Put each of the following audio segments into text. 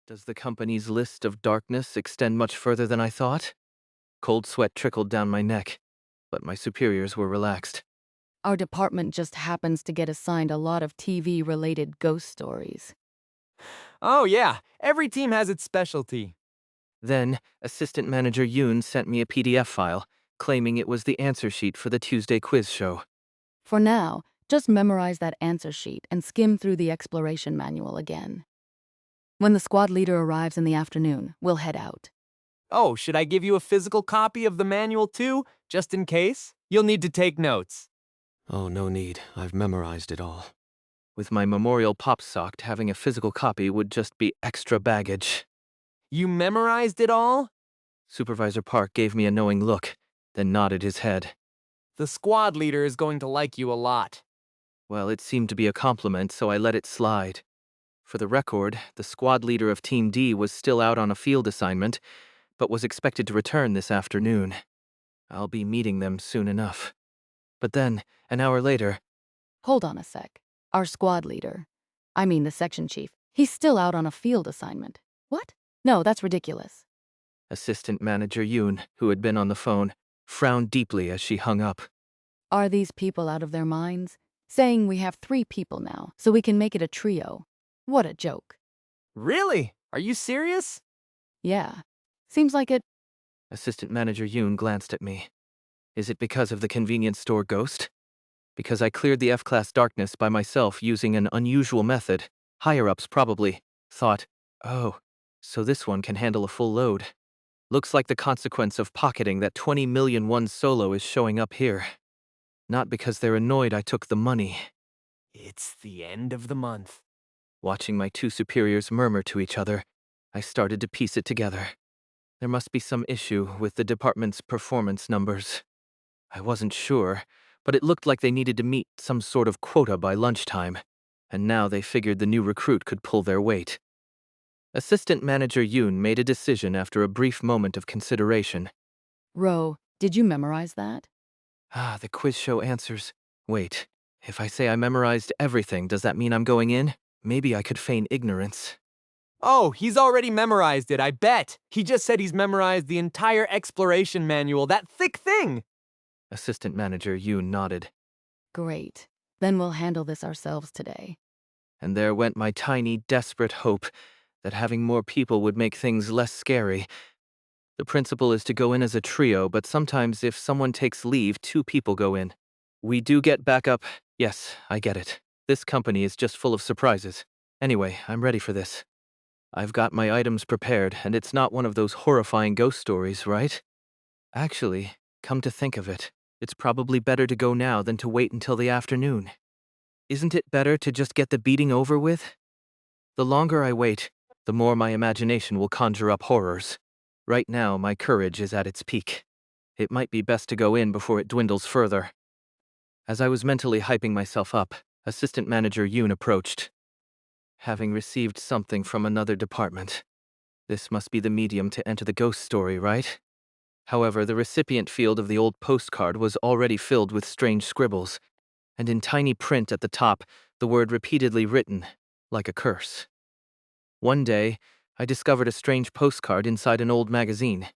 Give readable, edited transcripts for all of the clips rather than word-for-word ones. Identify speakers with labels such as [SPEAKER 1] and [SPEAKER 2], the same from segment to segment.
[SPEAKER 1] Does the company's list of darkness extend much further than I thought? Cold sweat trickled down my neck, but my superiors were relaxed.
[SPEAKER 2] Our department just happens to get assigned a lot of TV-related ghost stories.
[SPEAKER 3] Oh yeah, every team has its specialty.
[SPEAKER 1] Then, Assistant Manager Yoon sent me a PDF file, claiming it was the answer sheet for the Tuesday quiz show.
[SPEAKER 2] For now, just memorize that answer sheet and skim through the exploration manual again. When the squad leader arrives in the afternoon, we'll head out.
[SPEAKER 3] Oh, should I give you a physical copy of the manual too, just in case? You'll need to take notes.
[SPEAKER 1] Oh, no need. I've memorized it all. With my memorial pop socked, having a physical copy would just be extra baggage.
[SPEAKER 3] You memorized it all?
[SPEAKER 1] Supervisor Park gave me a knowing look, then nodded his head.
[SPEAKER 3] The squad leader is going to like you a lot.
[SPEAKER 1] Well, it seemed to be a compliment, so I let it slide. For the record, the squad leader of Team D was still out on a field assignment, but was expected to return this afternoon. I'll be meeting them soon enough. But then, an hour later...
[SPEAKER 2] Hold on a sec. Our squad leader, the section chief, he's still out on a field assignment. What? No, that's ridiculous.
[SPEAKER 1] Assistant Manager Yoon, who had been on the phone, frowned deeply as she hung up.
[SPEAKER 2] Are these people out of their minds? Saying we have 3 people now, so we can make it a trio. What a joke.
[SPEAKER 3] Really? Are you serious?
[SPEAKER 2] Yeah. Seems like it.
[SPEAKER 1] Assistant Manager Yoon glanced at me. Is it because of the convenience store ghost? Because I cleared the F-class darkness by myself using an unusual method. Higher-ups probably thought, oh, so this one can handle a full load. Looks like the consequence of pocketing that 20 million won solo is showing up here. Not because they're annoyed I took the money.
[SPEAKER 3] It's the end of the month.
[SPEAKER 1] Watching my 2 superiors murmur to each other, I started to piece it together. There must be some issue with the department's performance numbers. I wasn't sure, but it looked like they needed to meet some sort of quota by lunchtime, and now they figured the new recruit could pull their weight. Assistant Manager Yoon made a decision after a brief moment of consideration.
[SPEAKER 2] Ro, did you memorize that?
[SPEAKER 1] The quiz show answers. Wait, if I say I memorized everything, does that mean I'm going in? Maybe I could feign ignorance.
[SPEAKER 3] Oh, he's already memorized it, I bet. He just said he's memorized the entire exploration manual, that thick thing.
[SPEAKER 1] Assistant Manager Yoon nodded.
[SPEAKER 2] Great. Then we'll handle this ourselves today.
[SPEAKER 1] And there went my tiny, desperate hope that having more people would make things less scary. The principle is to go in as a trio, but sometimes if someone takes leave, 2 people go in. We do get backup. Yes, I get it. This company is just full of surprises. Anyway, I'm ready for this. I've got my items prepared, and it's not one of those horrifying ghost stories, right? Actually, come to think of it, it's probably better to go now than to wait until the afternoon. Isn't it better to just get the beating over with? The longer I wait, the more my imagination will conjure up horrors. Right now, my courage is at its peak. It might be best to go in before it dwindles further. As I was mentally hyping myself up, Assistant Manager Yoon approached. Having received something from another department. This must be the medium to enter the ghost story, right? However, the recipient field of the old postcard was already filled with strange scribbles, and in tiny print at the top, the word repeatedly written, like a curse. One day, I discovered a strange postcard inside an old magazine.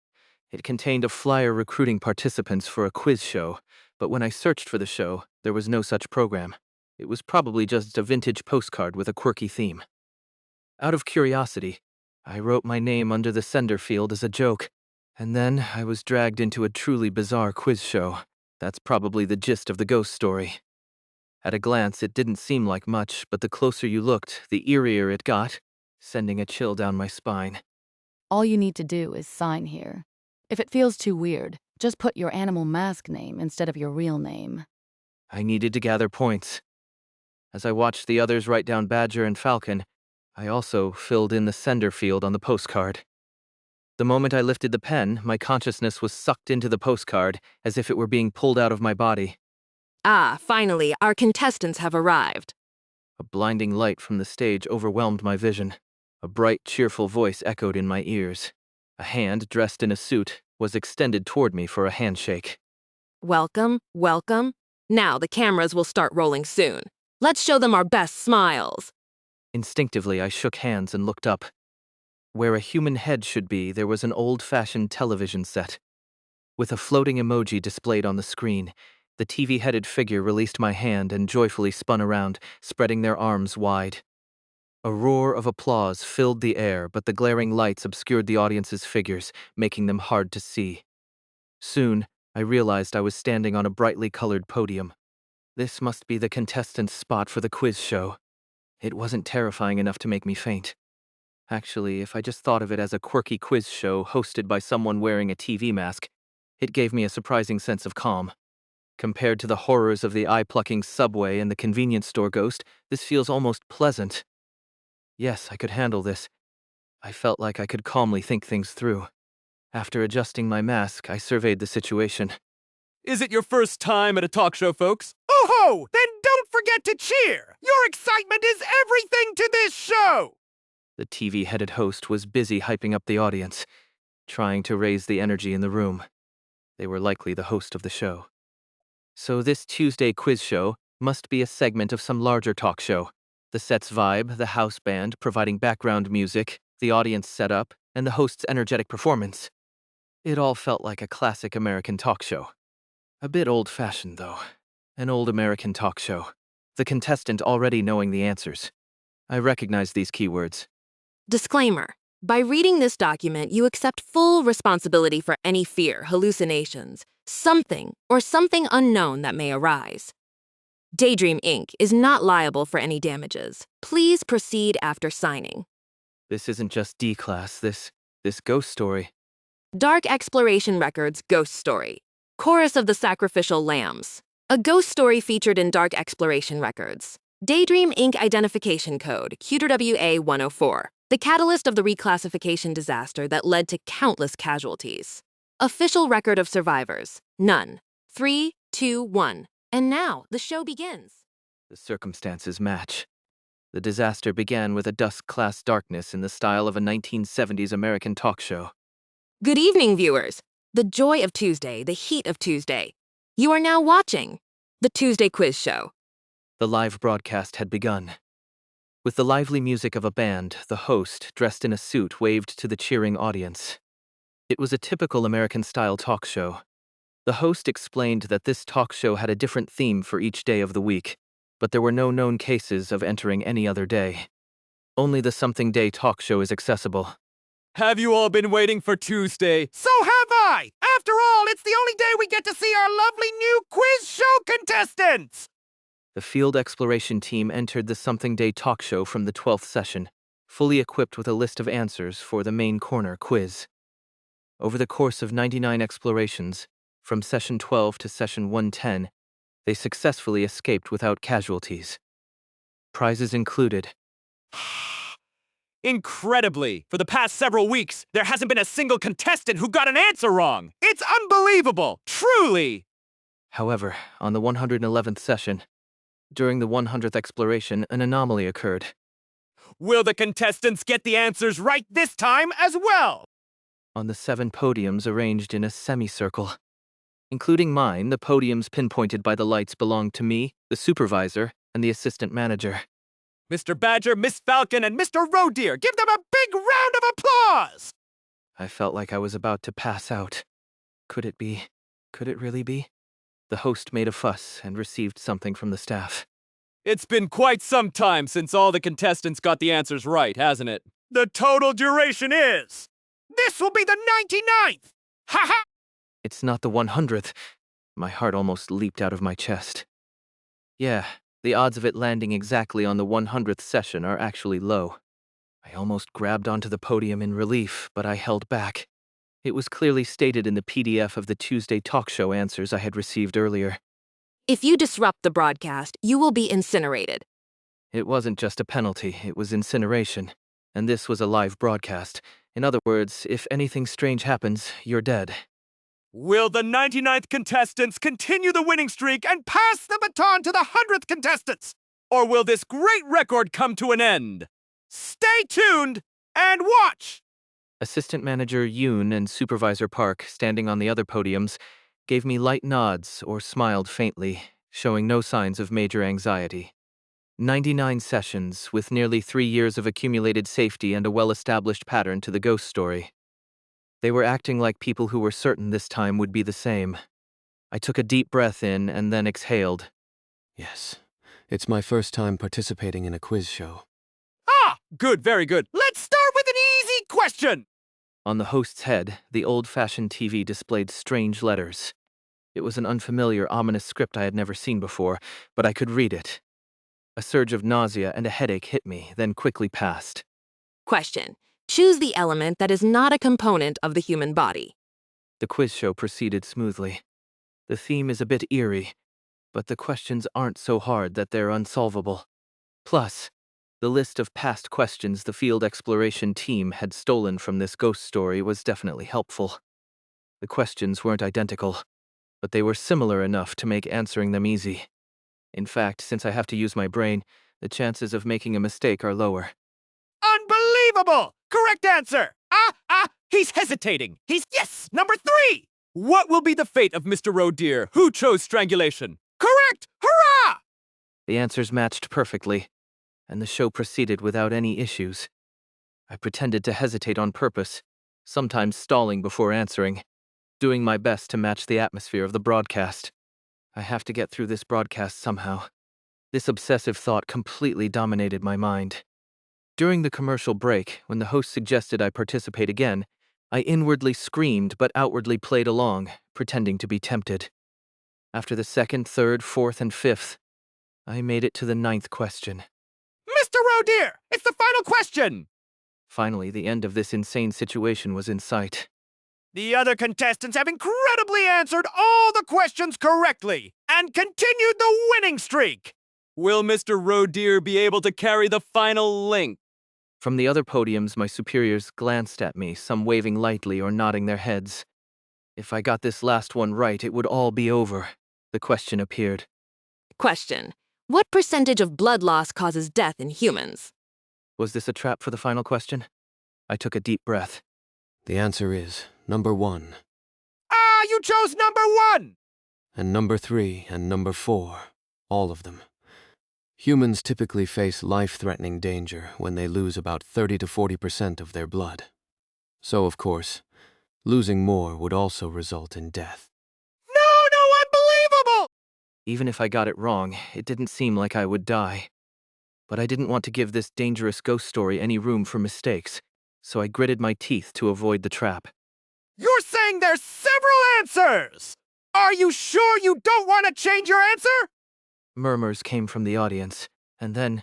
[SPEAKER 1] It contained a flyer recruiting participants for a quiz show, but when I searched for the show, there was no such program. It was probably just a vintage postcard with a quirky theme. Out of curiosity, I wrote my name under the sender field as a joke, and then I was dragged into a truly bizarre quiz show. That's probably the gist of the ghost story. At a glance, it didn't seem like much, but the closer you looked, the eerier it got, sending a chill down my spine.
[SPEAKER 2] All you need to do is sign here. If it feels too weird, just put your animal mask name instead of your real name.
[SPEAKER 1] I needed to gather points. As I watched the others write down Badger and Falcon, I also filled in the sender field on the postcard. The moment I lifted the pen, my consciousness was sucked into the postcard as if it were being pulled out of my body.
[SPEAKER 4] Ah, finally, our contestants have arrived.
[SPEAKER 1] A blinding light from the stage overwhelmed my vision. A bright, cheerful voice echoed in my ears. A hand, dressed in a suit, was extended toward me for a handshake.
[SPEAKER 4] Welcome, welcome. Now the cameras will start rolling soon. Let's show them our best smiles.
[SPEAKER 1] Instinctively, I shook hands and looked up. Where a human head should be, there was an old-fashioned television set. With a floating emoji displayed on the screen, the TV-headed figure released my hand and joyfully spun around, spreading their arms wide. A roar of applause filled the air, but the glaring lights obscured the audience's figures, making them hard to see. Soon, I realized I was standing on a brightly colored podium. This must be the contestant's spot for the quiz show. It wasn't terrifying enough to make me faint. Actually, if I just thought of it as a quirky quiz show hosted by someone wearing a TV mask, it gave me a surprising sense of calm. Compared to the horrors of the eye-plucking subway and the convenience store ghost, this feels almost pleasant. Yes, I could handle this. I felt like I could calmly think things through. After adjusting my mask, I surveyed the situation.
[SPEAKER 3] Is it your first time at a talk show, folks?
[SPEAKER 5] Oh ho! Then don't forget to cheer! Your excitement is everything to this show!
[SPEAKER 1] The TV-headed host was busy hyping up the audience, trying to raise the energy in the room. They were likely the host of the show. So this Tuesday quiz show must be a segment of some larger talk show. The set's vibe, the house band providing background music, the audience setup, and the host's energetic performance. It all felt like a classic American talk show. A bit old-fashioned, though. An old American talk show. The contestant already knowing the answers. I recognize these keywords.
[SPEAKER 4] Disclaimer. By reading this document, you accept full responsibility for any fear, hallucinations, something or something unknown that may arise. Daydream Inc. is not liable for any damages. Please proceed after signing.
[SPEAKER 1] This isn't just D-class, this ghost story.
[SPEAKER 4] Dark Exploration Records Ghost Story. Chorus of the Sacrificial Lambs. A ghost story featured in Dark Exploration Records. Daydream Inc. Identification Code, QWA 104. The catalyst of the reclassification disaster that led to countless casualties. Official record of survivors. None. 3, 2, 1. And now, the show begins.
[SPEAKER 1] The circumstances match. The disaster began with a dusk-class darkness in the style of a 1970s American talk show.
[SPEAKER 4] Good evening, viewers. The joy of Tuesday, the heat of Tuesday. You are now watching the Tuesday Quiz Show.
[SPEAKER 1] The live broadcast had begun. With the lively music of a band, the host, dressed in a suit, waved to the cheering audience. It was a typical American-style talk show. The host explained that this talk show had a different theme for each day of the week, but there were no known cases of entering any other day. Only the Something Day talk show is accessible.
[SPEAKER 3] Have you all been waiting for Tuesday?
[SPEAKER 5] So have I! After all, it's the only day we get to see our lovely new quiz show contestants!
[SPEAKER 1] The field exploration team entered the Something Day talk show from the 12th session, fully equipped with a list of answers for the main corner quiz. Over the course of 99 explorations, from session 12 to session 110, they successfully escaped without casualties. Prizes included.
[SPEAKER 3] Incredibly, for the past several weeks, there hasn't been a single contestant who got an answer wrong. It's unbelievable, truly.
[SPEAKER 1] However, on the 111th session, during the 100th exploration, an anomaly occurred.
[SPEAKER 3] Will the contestants get the answers right this time as well?
[SPEAKER 1] On the 7 podiums arranged in a semicircle, including mine, the podiums pinpointed by the lights belonged to me, the supervisor, and the assistant manager.
[SPEAKER 3] Mr. Badger, Miss Falcon, and Mr. Rodeer, give them a big round of applause!
[SPEAKER 1] I felt like I was about to pass out. Could it be? Could it really be? The host made a fuss and received something from the staff.
[SPEAKER 3] It's been quite some time since all the contestants got the answers right, hasn't it?
[SPEAKER 5] The total duration is... This will be the 99th! Ha ha!
[SPEAKER 1] It's not the 100th. My heart almost leaped out of my chest. Yeah, the odds of it landing exactly on the 100th session are actually low. I almost grabbed onto the podium in relief, but I held back. It was clearly stated in the PDF of the Tuesday talk show answers I had received earlier.
[SPEAKER 4] If you disrupt the broadcast, you will be incinerated.
[SPEAKER 1] It wasn't just a penalty, it was incineration. And this was a live broadcast. In other words, if anything strange happens, you're dead.
[SPEAKER 5] Will the 99th contestants continue the winning streak and pass the baton to the 100th contestants?
[SPEAKER 3] Or will this great record come to an end?
[SPEAKER 5] Stay tuned and watch!
[SPEAKER 1] Assistant Manager Yoon and Supervisor Park, standing on the other podiums, gave me light nods or smiled faintly, showing no signs of major anxiety. 99 sessions, with nearly 3 years of accumulated safety and a well-established pattern to the ghost story. They were acting like people who were certain this time would be the same. I took a deep breath in and then exhaled.
[SPEAKER 6] Yes, it's my first time participating in a quiz show.
[SPEAKER 5] Ah, good, very good. Let's start with an easy question.
[SPEAKER 1] On the host's head, the old-fashioned TV displayed strange letters. It was an unfamiliar, ominous script I had never seen before, but I could read it. A surge of nausea and a headache hit me, then quickly passed.
[SPEAKER 4] Question. Choose the element that is not a component of the human body.
[SPEAKER 1] The quiz show proceeded smoothly. The theme is a bit eerie, but the questions aren't so hard that they're unsolvable. Plus, the list of past questions the field exploration team had stolen from this ghost story was definitely helpful. The questions weren't identical, but they were similar enough to make answering them easy. In fact, since I have to use my brain, the chances of making a mistake are lower.
[SPEAKER 5] Unbelievable! Correct answer! He's hesitating. Yes, number 3! What will be the fate of Mr. Rodeer, who chose strangulation? Correct! Hurrah!
[SPEAKER 1] The answers matched perfectly, and the show proceeded without any issues. I pretended to hesitate on purpose, sometimes stalling before answering, doing my best to match the atmosphere of the broadcast. I have to get through this broadcast somehow. This obsessive thought completely dominated my mind. During the commercial break, when the host suggested I participate again, I inwardly screamed but outwardly played along, pretending to be tempted. After the 2nd, 3rd, 4th, and 5th, I made it to the 9th question.
[SPEAKER 5] Mr. Rodeer, it's the final question!
[SPEAKER 1] Finally, the end of this insane situation was in sight.
[SPEAKER 5] The other contestants have incredibly answered all the questions correctly and continued the winning streak. Will Mr. Rodeer be able to carry the final link?
[SPEAKER 1] From the other podiums, my superiors glanced at me, some waving lightly or nodding their heads. If I got this last one right, it would all be over. The question appeared.
[SPEAKER 4] Question. What percentage of blood loss causes death in humans?
[SPEAKER 1] Was this a trap for the final question? I took a deep breath.
[SPEAKER 6] The answer is number 1.
[SPEAKER 5] You chose number 1!
[SPEAKER 6] And number 3 and number 4, all of them. Humans typically face life-threatening danger when they lose about 30 to 40% of their blood. So, of course, losing more would also result in death.
[SPEAKER 5] No, unbelievable!
[SPEAKER 1] Even if I got it wrong, it didn't seem like I would die. But I didn't want to give this dangerous ghost story any room for mistakes, so I gritted my teeth to avoid the trap.
[SPEAKER 5] You're saying there's several answers! Are you sure you don't want to change your answer?
[SPEAKER 1] Murmurs came from the audience, and then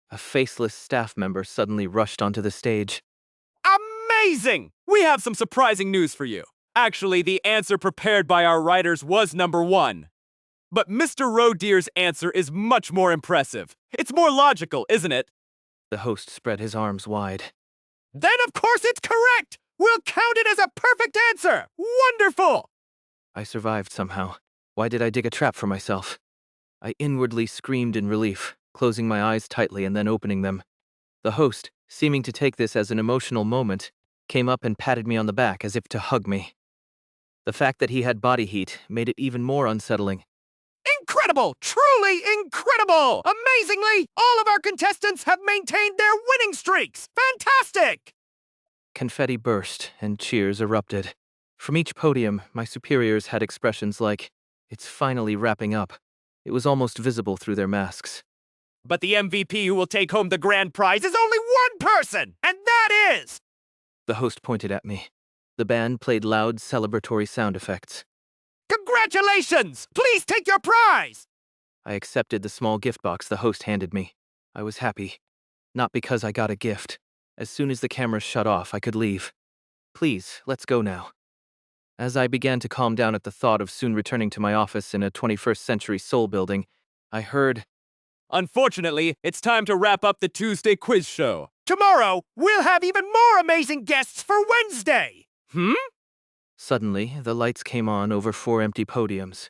[SPEAKER 1] a faceless staff member suddenly rushed onto the stage.
[SPEAKER 5] Amazing! We have some surprising news for you. Actually, the answer prepared by our writers was number 1. But Mr. Rodeer's answer is much more impressive. It's more logical, isn't it?
[SPEAKER 1] The host spread his arms wide.
[SPEAKER 5] Then of course it's correct! We'll count it as a perfect answer! Wonderful!
[SPEAKER 1] I survived somehow. Why did I dig a trap for myself? I inwardly screamed in relief, closing my eyes tightly and then opening them. The host, seeming to take this as an emotional moment, came up and patted me on the back as if to hug me. The fact that he had body heat made it even more unsettling.
[SPEAKER 5] Incredible! Truly incredible! Amazingly, all of our contestants have maintained their winning streaks! Fantastic!
[SPEAKER 1] Confetti burst and cheers erupted. From each podium, my superiors had expressions like, "It's finally wrapping up." It was almost visible through their masks.
[SPEAKER 5] But the MVP who will take home the grand prize is only one person, and that is...
[SPEAKER 1] The host pointed at me. The band played loud, celebratory sound effects.
[SPEAKER 5] Congratulations! Please take your prize!
[SPEAKER 1] I accepted the small gift box the host handed me. I was happy. Not because I got a gift. As soon as the cameras shut off, I could leave. Please, let's go now. As I began to calm down at the thought of soon returning to my office in a 21st century Seoul building, I heard,
[SPEAKER 5] Unfortunately, it's time to wrap up the Tuesday quiz show. Tomorrow, we'll have even more amazing guests for Wednesday!
[SPEAKER 1] Suddenly, the lights came on over 4 empty podiums.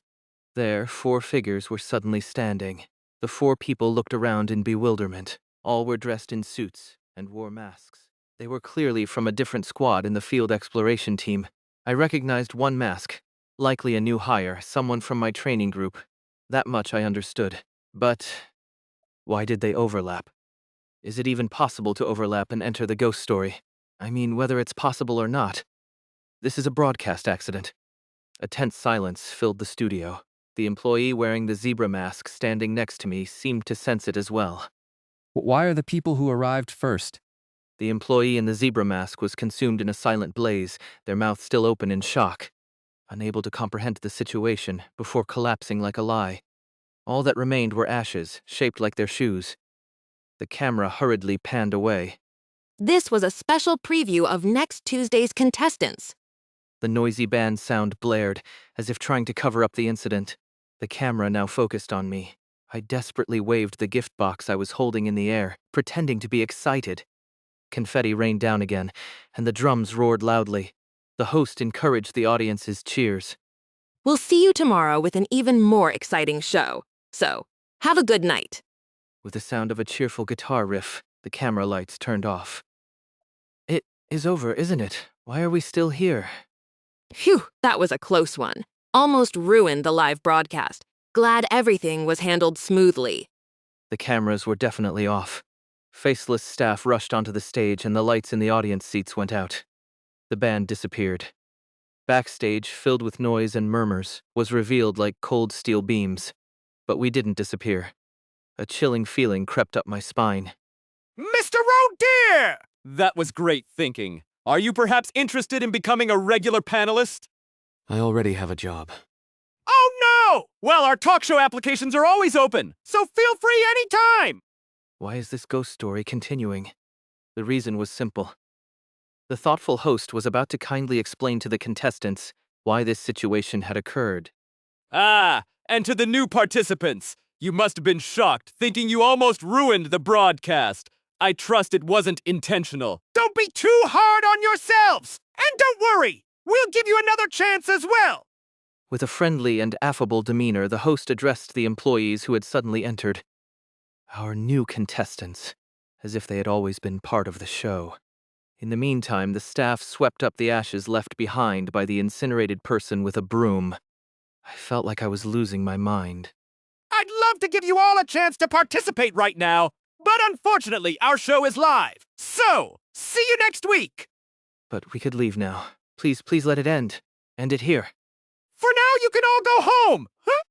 [SPEAKER 1] There, 4 figures were suddenly standing. The 4 people looked around in bewilderment. All were dressed in suits and wore masks. They were clearly from a different squad in the field exploration team. I recognized one mask, likely a new hire, someone from my training group. That much I understood. But Why did they overlap? Is it even possible to overlap and enter the ghost story? I mean, whether it's possible or not. This is a broadcast accident. A tense silence filled the studio. The employee wearing the zebra mask standing next to me seemed to sense it as well.
[SPEAKER 7] Why are the people who arrived first?
[SPEAKER 1] The employee in the zebra mask was consumed in a silent blaze, their mouth still open in shock, unable to comprehend the situation before collapsing like a lie. All that remained were ashes, shaped like their shoes. The camera hurriedly panned away.
[SPEAKER 4] This was a special preview of next Tuesday's contestants.
[SPEAKER 1] The noisy band sound blared, as if trying to cover up the incident. The camera now focused on me. I desperately waved the gift box I was holding in the air, pretending to be excited. Confetti rained down again, and the drums roared loudly. The host encouraged the audience's cheers.
[SPEAKER 4] We'll see you tomorrow with an even more exciting show. So, have a good night.
[SPEAKER 1] With the sound of a cheerful guitar riff, the camera lights turned off. It is over, isn't it? Why are we still here?
[SPEAKER 4] Phew, that was a close one. Almost ruined the live broadcast. Glad everything was handled smoothly.
[SPEAKER 1] The cameras were definitely off. Faceless staff rushed onto the stage and the lights in the audience seats went out. The band disappeared. Backstage, filled with noise and murmurs, was revealed like cold steel beams. But we didn't disappear. A chilling feeling crept up my spine.
[SPEAKER 5] Mr. Oh dear! That was great thinking. Are you perhaps interested in becoming a regular panelist?
[SPEAKER 6] I already have a job.
[SPEAKER 5] Oh no! Well, our talk show applications are always open, so feel free anytime!
[SPEAKER 1] Why is this ghost story continuing? The reason was simple. The thoughtful host was about to kindly explain to the contestants why this situation had occurred.
[SPEAKER 5] Ah, and to the new participants, you must have been shocked, thinking you almost ruined the broadcast. I trust it wasn't intentional. Don't be too hard on yourselves! And don't worry, we'll give you another chance as well!
[SPEAKER 1] With a friendly and affable demeanor, the host addressed the employees who had suddenly entered. Our new contestants, as if they had always been part of the show. In the meantime, the staff swept up the ashes left behind by the incinerated person with a broom. I felt like I was losing my mind.
[SPEAKER 5] I'd love to give you all a chance to participate right now, but unfortunately, our show is live. So, see you next week!
[SPEAKER 1] But we could leave now. Please let it end. End it here.
[SPEAKER 5] For now, you can all go home! Huh?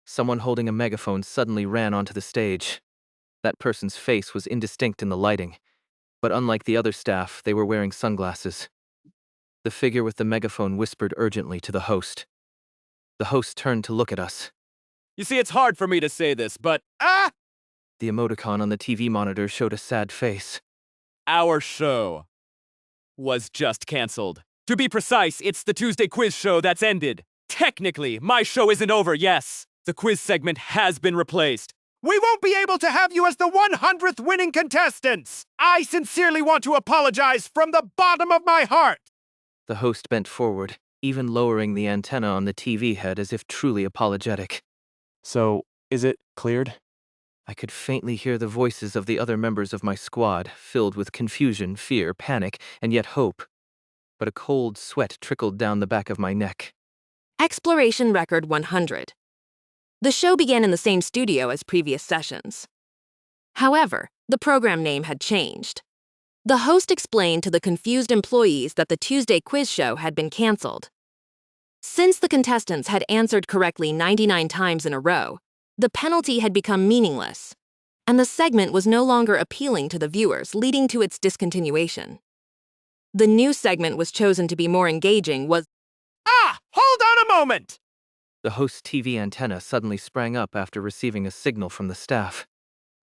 [SPEAKER 1] Someone holding a megaphone suddenly ran onto the stage. That person's face was indistinct in the lighting, but unlike the other staff, they were wearing sunglasses. The figure with the megaphone whispered urgently to the host. The host turned to look at us.
[SPEAKER 5] You see, it's hard for me to say this, but
[SPEAKER 1] The emoticon on the TV monitor showed a sad face.
[SPEAKER 5] our show was just canceled. To be precise, it's the Tuesday quiz show that's ended. Technically, my show isn't over, yes. The quiz segment has been replaced. We won't be able to have you as the 100th winning contestants. I sincerely want to apologize from the bottom of my heart.
[SPEAKER 1] The host bent forward, even lowering the antenna on the TV head as if truly apologetic.
[SPEAKER 7] So, is it cleared?
[SPEAKER 1] I could faintly hear the voices of the other members of my squad, filled with confusion, fear, panic, and yet hope. But a cold sweat trickled down the back of my neck.
[SPEAKER 4] Exploration Record 100. The show began in the same studio as previous sessions. However, the program name had changed. The host explained to the confused employees that the Tuesday quiz show had been canceled. Since the contestants had answered correctly 99 times in a row, the penalty had become meaningless, and the segment was no longer appealing to the viewers, leading to its discontinuation. The new segment was chosen to be more engaging was
[SPEAKER 5] Hold on a moment!
[SPEAKER 1] The host's TV antenna suddenly sprang up after receiving a signal from the staff.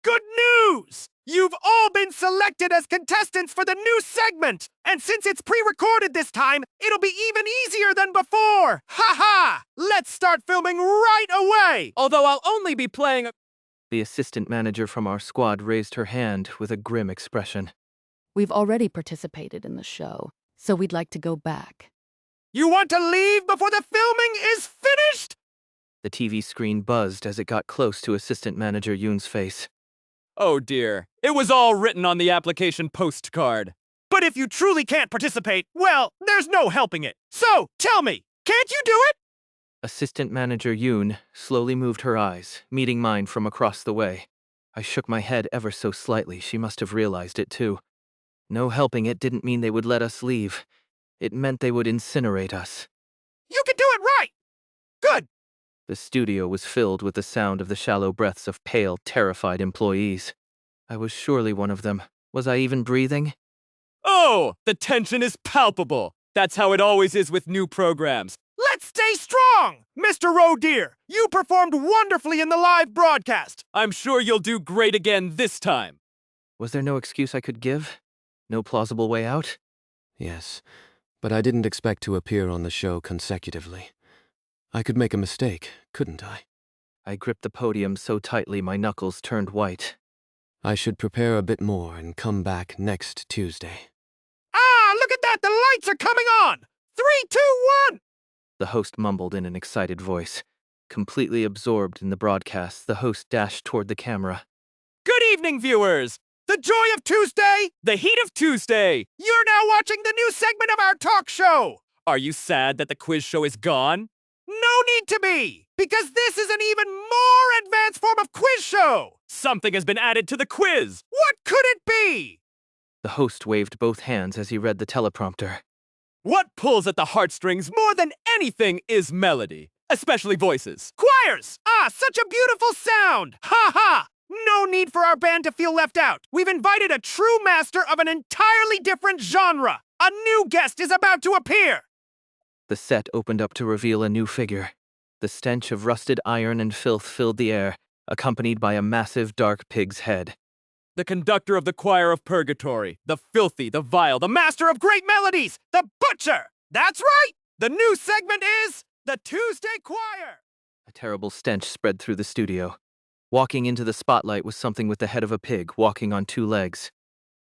[SPEAKER 5] Good news! You've all been selected as contestants for the new segment! And since it's pre-recorded this time, it'll be even easier than before! Ha ha! Let's start filming right away! Although I'll only be playing
[SPEAKER 1] The assistant manager from our squad raised her hand with a grim expression.
[SPEAKER 2] We've already participated in the show, so we'd like to go back.
[SPEAKER 5] You want to leave before the filming is finished?
[SPEAKER 1] The TV screen buzzed as it got close to assistant manager Yoon's face.
[SPEAKER 5] Oh dear, it was all written on the application postcard. But if you truly can't participate, well, there's no helping it. So, tell me, can't you do it?
[SPEAKER 1] Assistant manager Yoon slowly moved her eyes, meeting mine from across the way. I shook my head ever so slightly. She must have realized it too. No helping it didn't mean they would let us leave. It meant they would incinerate us.
[SPEAKER 5] You can do it right! Good!
[SPEAKER 1] The studio was filled with the sound of the shallow breaths of pale, terrified employees. I was surely one of them. Was I even breathing?
[SPEAKER 5] Oh, the tension is palpable. That's how it always is with new programs. Let's stay strong! Mr. Rodeer, you performed wonderfully in the live broadcast. I'm sure you'll do great again this time.
[SPEAKER 1] Was there no excuse I could give? No plausible way out?
[SPEAKER 6] Yes, but I didn't expect to appear on the show consecutively. I could make a mistake, couldn't I?
[SPEAKER 1] I gripped the podium so tightly my knuckles turned white.
[SPEAKER 6] I should prepare a bit more and come back next Tuesday.
[SPEAKER 5] Ah, look at that! The lights are coming on! 3, 2, 1!
[SPEAKER 1] The host mumbled in an excited voice. Completely absorbed in the broadcast, the host dashed toward the camera.
[SPEAKER 5] Good evening, viewers! The joy of Tuesday, the heat of Tuesday. You're now watching the new segment of our talk show. Are you sad that the quiz show is gone? No need to be, because this is an even more advanced form of quiz show. Something has been added to the quiz. What could it be?
[SPEAKER 1] The host waved both hands as he read the teleprompter.
[SPEAKER 5] What pulls at the heartstrings more than anything is melody, especially voices. Choirs! Ah, such a beautiful sound! Ha ha! No need for our band to feel left out. We've invited a true master of an entirely different genre. A new guest is about to appear.
[SPEAKER 1] The set opened up to reveal a new figure. The stench of rusted iron and filth filled the air, accompanied by a massive dark pig's head.
[SPEAKER 5] The conductor of the choir of purgatory, the filthy, the vile, the master of great melodies, the butcher! That's right! The new segment is the Tuesday Choir!
[SPEAKER 1] A terrible stench spread through the studio. Walking into the spotlight was something with the head of a pig walking on 2 legs.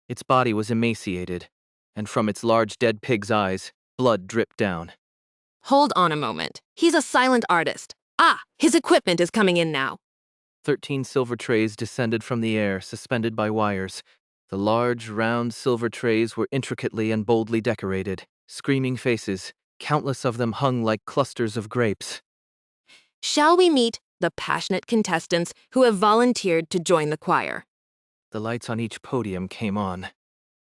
[SPEAKER 1] Its body was emaciated, and from its large dead pig's eyes, blood dripped down.
[SPEAKER 4] Hold on a moment. He's a silent artist. Ah, his equipment is coming in now.
[SPEAKER 1] 13 silver trays descended from the air, suspended by wires. The large, round silver trays were intricately and boldly decorated. Screaming faces, countless of them hung like clusters of grapes.
[SPEAKER 4] Shall we meet the passionate contestants who have volunteered to join the choir?
[SPEAKER 1] The lights on each podium came on.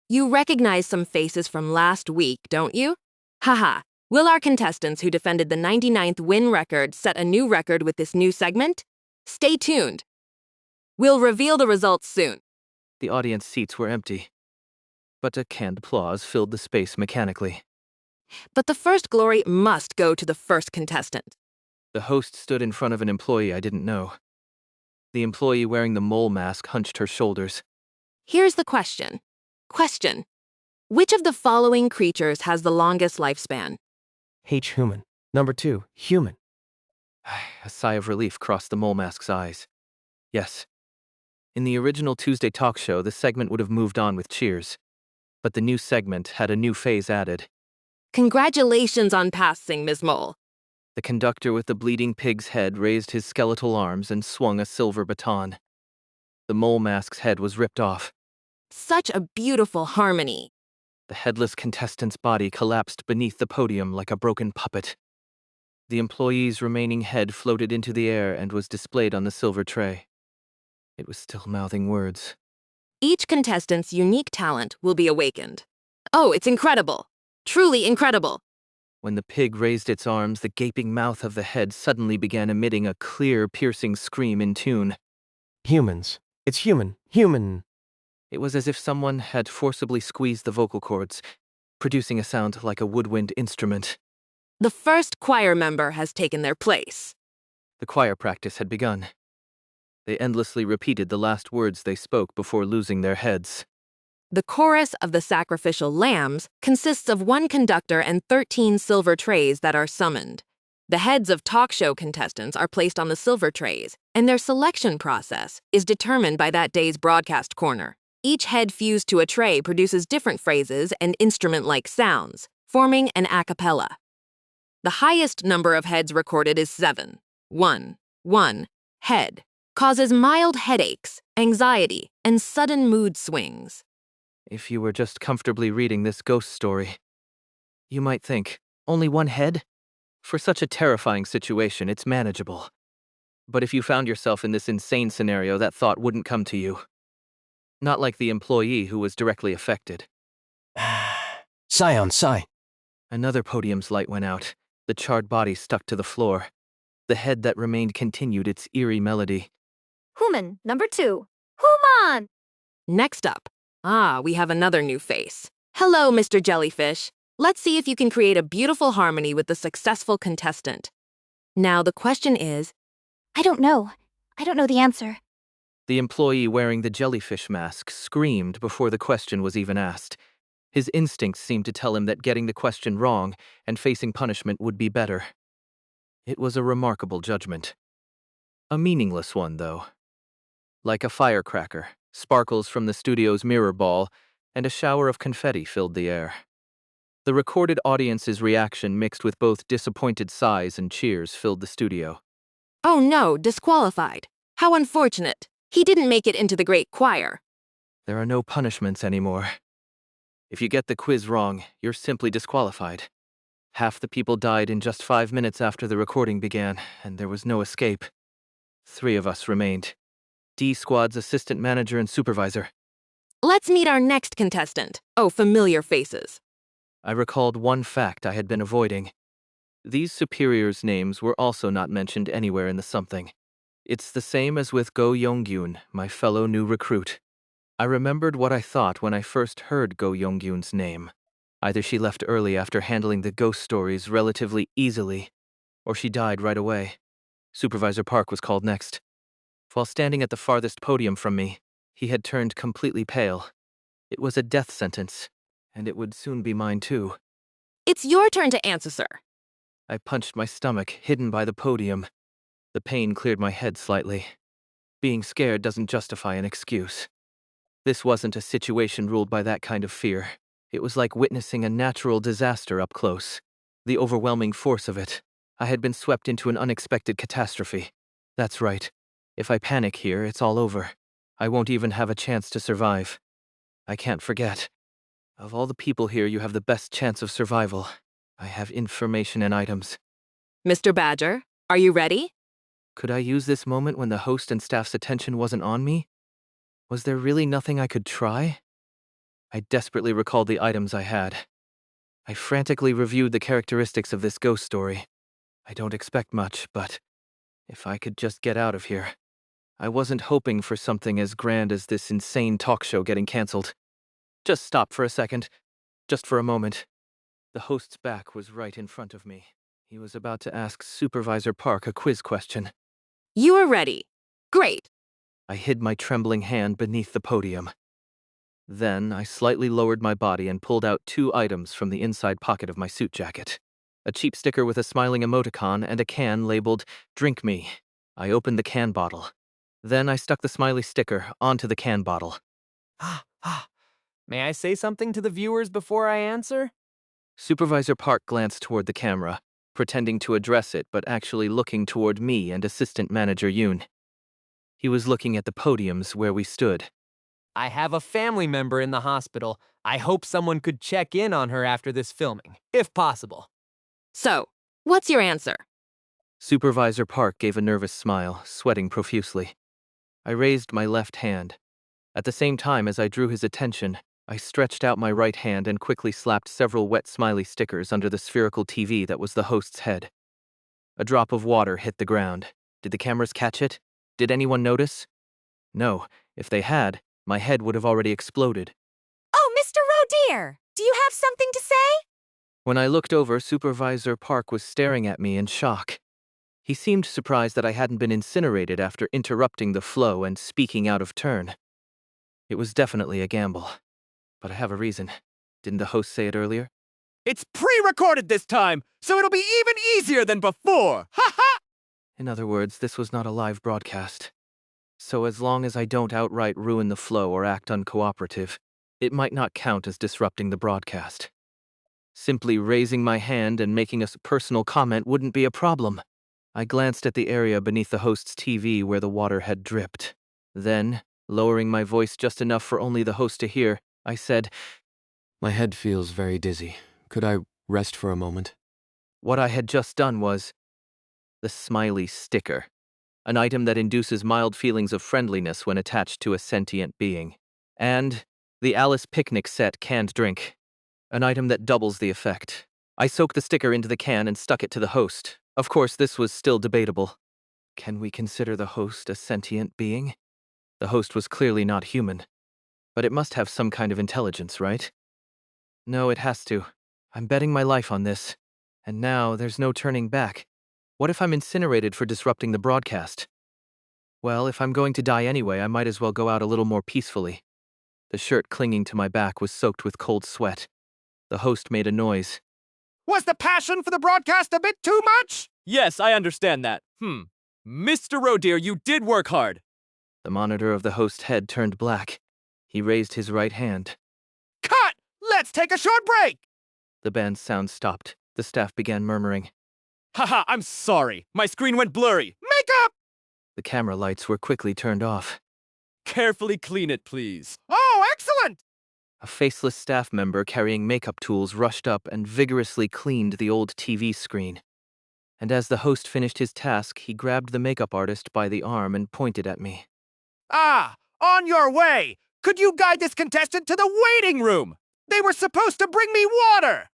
[SPEAKER 4] You recognize some faces from last week, don't you? Haha. Will our contestants who defended the 99th win record set a new record with this new segment? Stay tuned. We'll reveal the results soon.
[SPEAKER 1] The audience seats were empty, but a canned applause filled the space mechanically.
[SPEAKER 4] But the first glory must go to the first contestant.
[SPEAKER 1] The host stood in front of an employee I didn't know. The employee wearing the mole mask hunched her shoulders.
[SPEAKER 4] Here's the question. Question. Which of the following creatures has the longest lifespan?
[SPEAKER 7] H. Human. Number 2. Human.
[SPEAKER 1] A sigh of relief crossed the mole mask's eyes. Yes. In the original Tuesday talk show, the segment would have moved on with cheers. But the new segment had a new phase added.
[SPEAKER 4] Congratulations on passing, Ms. Mole.
[SPEAKER 1] The conductor with the bleeding pig's head raised his skeletal arms and swung a silver baton. The mole mask's head was ripped off.
[SPEAKER 4] Such a beautiful harmony.
[SPEAKER 1] The headless contestant's body collapsed beneath the podium like a broken puppet. The employee's remaining head floated into the air and was displayed on the silver tray. It was still mouthing words.
[SPEAKER 4] Each contestant's unique talent will be awakened. Oh, it's incredible. Truly incredible.
[SPEAKER 1] When the pig raised its arms, the gaping mouth of the head suddenly began emitting a clear, piercing scream in tune.
[SPEAKER 7] Humans. It's human. Human.
[SPEAKER 1] It was as if someone had forcibly squeezed the vocal cords, producing a sound like a woodwind instrument.
[SPEAKER 4] The first choir member has taken their place.
[SPEAKER 1] The choir practice had begun. They endlessly repeated the last words they spoke before losing their heads.
[SPEAKER 4] The chorus of the sacrificial lambs consists of 1 conductor and 13 silver trays that are summoned. The heads of talk show contestants are placed on the silver trays, and their selection process is determined by that day's broadcast corner. Each head fused to a tray produces different phrases and instrument-like sounds, forming an a cappella. The highest number of heads recorded is 7. 1 head causes mild headaches, anxiety, and sudden mood swings.
[SPEAKER 1] If you were just comfortably reading this ghost story, you might think, only 1 head? For such a terrifying situation, it's manageable. But if you found yourself in this insane scenario, that thought wouldn't come to you. Not like the employee who was directly affected.
[SPEAKER 7] Sigh on sigh.
[SPEAKER 1] Another podium's light went out. The charred body stuck to the floor. The head that remained continued its eerie melody.
[SPEAKER 8] Human, number 2. Human!
[SPEAKER 4] Next up. We have another new face. Hello, Mr. Jellyfish. Let's see if you can create a beautiful harmony with the successful contestant. Now, the question is,
[SPEAKER 8] I don't know. I don't know the answer.
[SPEAKER 1] The employee wearing the jellyfish mask screamed before the question was even asked. His instincts seemed to tell him that getting the question wrong and facing punishment would be better. It was a remarkable judgment. A meaningless one, though. Like a firecracker, sparkles from the studio's mirror ball, and a shower of confetti filled the air. The recorded audience's reaction mixed with both disappointed sighs and cheers filled the studio.
[SPEAKER 4] oh no, disqualified. How unfortunate. He didn't make it into the great choir.
[SPEAKER 1] There are no punishments anymore. If you get the quiz wrong, you're simply disqualified. Half the people died in just 5 minutes after the recording began, and there was no escape. 3 of us remained. D Squad's assistant manager and supervisor.
[SPEAKER 4] Let's meet our next contestant. Oh, familiar faces.
[SPEAKER 1] I recalled one fact I had been avoiding. These superiors' names were also not mentioned anywhere in the something. It's the same as with Go Yonggyun, my fellow new recruit. I remembered what I thought when I first heard Go Yonggyun's name. Either she left early after handling the ghost stories relatively easily, or she died right away. Supervisor Park was called next. While standing at the farthest podium from me, he had turned completely pale. It was a death sentence, and it would soon be mine too.
[SPEAKER 4] It's your turn to answer, sir.
[SPEAKER 1] I punched my stomach, hidden by the podium. The pain cleared my head slightly. Being scared doesn't justify an excuse. This wasn't a situation ruled by that kind of fear. It was like witnessing a natural disaster up close. The overwhelming force of it. I had been swept into an unexpected catastrophe. That's right. If I panic here, it's all over. I won't even have a chance to survive. I can't forget. Of all the people here, you have the best chance of survival. I have information and items.
[SPEAKER 4] Mr. Badger, are you ready?
[SPEAKER 1] Could I use this moment when the host and staff's attention wasn't on me? Was there really nothing I could try? I desperately recalled the items I had. I frantically reviewed the characteristics of this ghost story. I don't expect much, but if I could just get out of here. I wasn't hoping for something as grand as this insane talk show getting cancelled. Just stop for a second. Just for a moment. The host's back was right in front of me. He was about to ask Supervisor Park a quiz question.
[SPEAKER 4] You are ready. Great.
[SPEAKER 1] I hid my trembling hand beneath the podium. Then I slightly lowered my body and pulled out 2 items from the inside pocket of my suit jacket. A cheap sticker with a smiling emoticon and a can labeled, "Drink Me." I opened the can bottle. Then I stuck the smiley sticker onto the can bottle.
[SPEAKER 5] May I say something to the viewers before I answer?
[SPEAKER 1] Supervisor Park glanced toward the camera, pretending to address it but actually looking toward me and Assistant Manager Yoon. He was looking at the podiums where we stood.
[SPEAKER 5] I have a family member in the hospital. I hope someone could check in on her after this filming, if possible.
[SPEAKER 4] So, what's your answer?
[SPEAKER 1] Supervisor Park gave a nervous smile, sweating profusely. I raised my left hand. At the same time as I drew his attention, I stretched out my right hand and quickly slapped several wet smiley stickers under the spherical TV that was the host's head. A drop of water hit the ground. Did the cameras catch it? Did anyone notice? No. If they had, my head would have already exploded.
[SPEAKER 8] Oh, Mr. Rodeer, do you have something to say?
[SPEAKER 1] When I looked over, Supervisor Park was staring at me in shock. He seemed surprised that I hadn't been incinerated after interrupting the flow and speaking out of turn. It was definitely a gamble. But I have a reason. Didn't the host say it earlier?
[SPEAKER 3] It's pre-recorded this time, so it'll be even easier than before. Ha ha!
[SPEAKER 1] In other words, this was not a live broadcast. So as long as I don't outright ruin the flow or act uncooperative, it might not count as disrupting the broadcast. Simply raising my hand and making a personal comment wouldn't be a problem. I glanced at the area beneath the host's TV where the water had dripped. Then, lowering my voice just enough for only the host to hear, I said,
[SPEAKER 6] My head feels very dizzy. Could I rest for a moment?
[SPEAKER 1] what I had just done was the smiley sticker. an item that induces mild feelings of friendliness when attached to a sentient being. And the Alice Picnic Set canned drink, an item that doubles the effect. I soaked the sticker into the can and stuck it to the host. Of course, this was still debatable. Can we consider the host a sentient being? The host was clearly not human, but it must have some kind of intelligence, right? No, it has to. I'm betting my life on this. And now there's no turning back. What if I'm incinerated for disrupting the broadcast? Well, if I'm going to die anyway, I might as well go out a little more peacefully. The shirt clinging to my back was soaked with cold sweat. The host made a noise.
[SPEAKER 5] Was the passion for the broadcast a bit too much? Yes, I understand that. Mr. Rodeer, you did work hard.
[SPEAKER 1] The monitor of the host's head turned black. He raised his right hand.
[SPEAKER 5] Cut! Let's take a short break!
[SPEAKER 1] The band's sound stopped. The staff began murmuring.
[SPEAKER 5] Haha, I'm sorry. My screen went blurry. Makeup!
[SPEAKER 1] The camera lights were quickly turned off.
[SPEAKER 5] Carefully clean it, please. Oh, excellent!
[SPEAKER 1] A faceless staff member carrying makeup tools rushed up and vigorously cleaned the old TV screen. And as the host finished his task, he grabbed the makeup artist by the arm and pointed at me.
[SPEAKER 5] Ah, on your way! Could you guide this contestant to the waiting room? They were supposed to bring me water!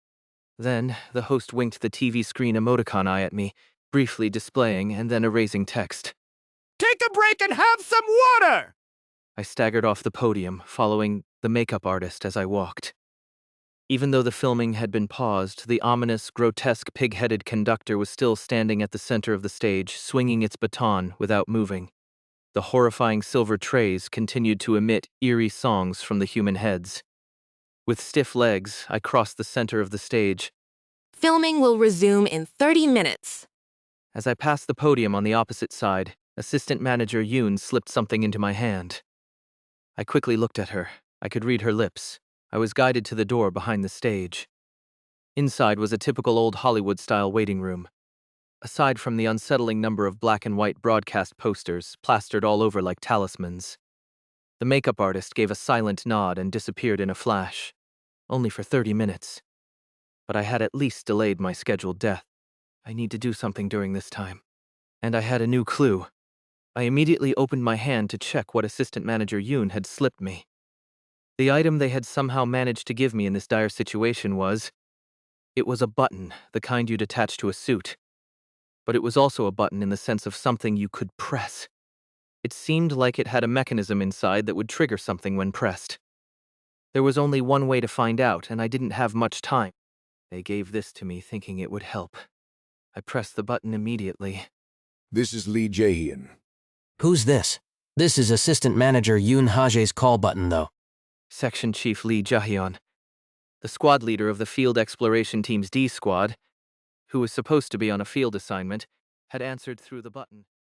[SPEAKER 1] Then, the host winked the TV screen emoticon eye at me, briefly displaying and then erasing text.
[SPEAKER 5] Take a break and have some water!
[SPEAKER 1] I staggered off the podium, following the makeup artist as I walked. Even though the filming had been paused, the ominous, grotesque, pig-headed conductor was still standing at the center of the stage, swinging its baton without moving. The horrifying silver trays continued to emit eerie songs from the human heads. With stiff legs, I crossed the center of the stage.
[SPEAKER 4] Filming will resume in 30 minutes.
[SPEAKER 1] As I passed the podium on the opposite side, Assistant Manager Yoon slipped something into my hand. I quickly looked at her. I could read her lips. I was guided to the door behind the stage. Inside was a typical old Hollywood-style waiting room. Aside from the unsettling number of black and white broadcast posters plastered all over like talismans, the makeup artist gave a silent nod and disappeared in a flash. Only for 30 minutes. But I had at least delayed my scheduled death. I need to do something during this time. And I had a new clue. I immediately opened my hand to check what Assistant Manager Yoon had slipped me. The item they had somehow managed to give me in this dire situation was... It was a button, the kind you'd attach to a suit. But it was also a button in the sense of something you could press. It seemed like it had a mechanism inside that would trigger something when pressed. There was only one way to find out, and I didn't have much time. They gave this to me thinking it would help. I pressed the button immediately.
[SPEAKER 9] This is Lee Jae-hyun.
[SPEAKER 7] Who's this? This is Assistant Manager Yoon Hajae's call button, though.
[SPEAKER 1] Section Chief Lee Jae-hyun, the squad leader of the Field Exploration Team's D Squad, who was supposed to be on a field assignment, had answered through the button.